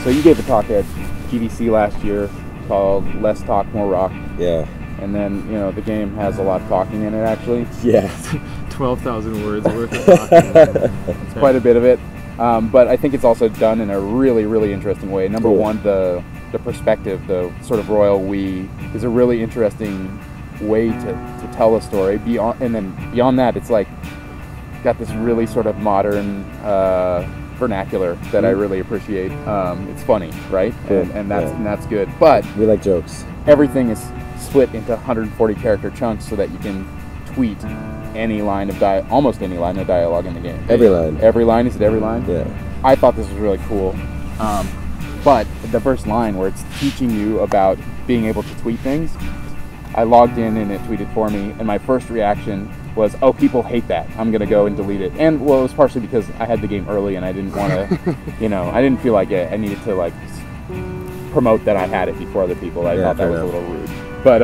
So you gave a talk at GDC last year called Less Talk, More Rock. Yeah. And then, you know, the game has a lot of talking in it, actually. Yeah. 12,000 words worth of talking. It's quite a bit of it. But I think it's also done in a really, really interesting way. Number one, the perspective, the sort of royal we, is a really interesting way to tell a story. And then beyond that, it's like got this really sort of modern vernacular that I really appreciate. It's funny, right? Cool. And that's good. But we like jokes. Everything is split into 140 character chunks so that you can tweet any line of almost any line of dialogue in the game. Every line. Every line? Is it every line? Yeah. I thought this was really cool. But the first line where it's teaching you about being able to tweet things, I logged in and it tweeted for me, and my first reaction was, oh, people hate that. I'm going to go and delete it. And, well, it was partially because I had the game early and I didn't want to, you know, I didn't feel like I needed to, like, promote that I had it before other people. I thought that was a little rude. But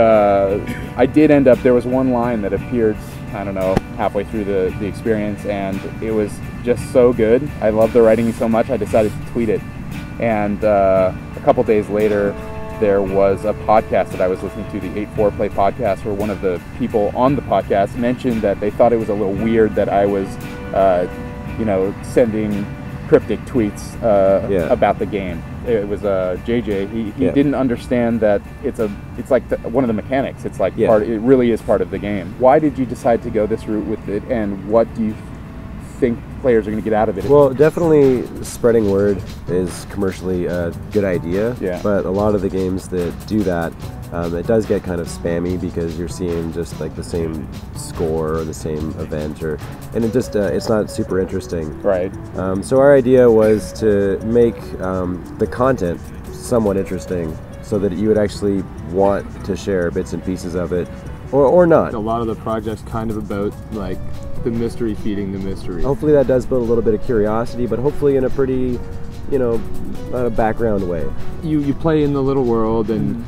I did end up, there was one line that appeared, I don't know, halfway through the experience, and it was just so good. I loved the writing so much, I decided to tweet it. And a couple days later, there was a podcast that I was listening to, the 8-4 Play podcast, where one of the people on the podcast mentioned that they thought it was a little weird that I was, you know, sending cryptic tweets about the game. It was JJ. He didn't understand that it's like one of the mechanics. It's like it really is part of the game. Why did you decide to go this route with it, and what do you think players are going to get out of it? Well, definitely spreading word is commercially a good idea. Yeah. But a lot of the games that do that, it does get kind of spammy because you're seeing just like the same score or the same event, and it just it's not super interesting. Right. So our idea was to make the content somewhat interesting, so that you would actually want to share bits and pieces of it, or not. A lot of the project's kind of about like the mystery feeding the mystery. Hopefully that does build a little bit of curiosity, but hopefully in a pretty, you know, background way. You play in the little world, and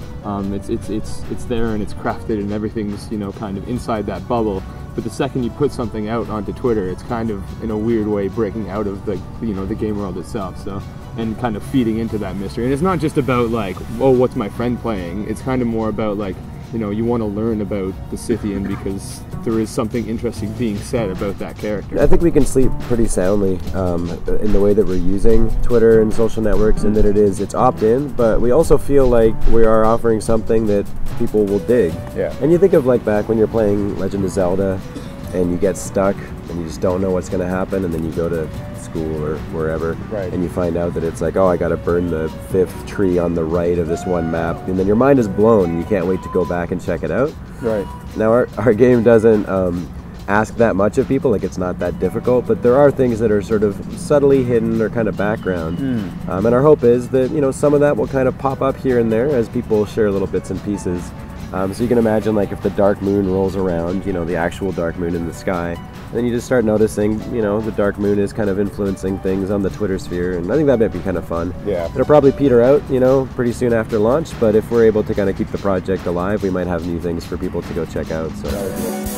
it's there and it's crafted and everything's, you know, kind of inside that bubble. But the second you put something out onto Twitter, it's kind of in a weird way breaking out of the, you know, the game world itself. So, and kind of feeding into that mystery. And it's not just about like, oh, what's my friend playing? It's kind of more about like, you know, you want to learn about the Scythian because there is something interesting being said about that character. I think we can sleep pretty soundly in the way that we're using Twitter and social networks, and that it's opt-in, but we also feel like we are offering something that people will dig. Yeah. And you think of like back when you're playing Legend of Zelda and you get stuck and you just don't know what's going to happen, and then you go to school or wherever, and you find out that it's like, oh, I got to burn the 5th tree on the right of this one map, and then your mind is blown and you can't wait to go back and check it out. Right. Now our game doesn't ask that much of people, like it's not that difficult, but there are things that are sort of subtly hidden or kind of background. And our hope is that, you know, some of that will kind of pop up here and there as people share little bits and pieces. So you can imagine, like, if the dark moon rolls around, you know, the actual dark moon in the sky, then you just start noticing, you know, the dark moon is kind of influencing things on the Twitter sphere, and I think that might be kind of fun. Yeah. It'll probably peter out, you know, pretty soon after launch, but if we're able to kind of keep the project alive, we might have new things for people to go check out. So.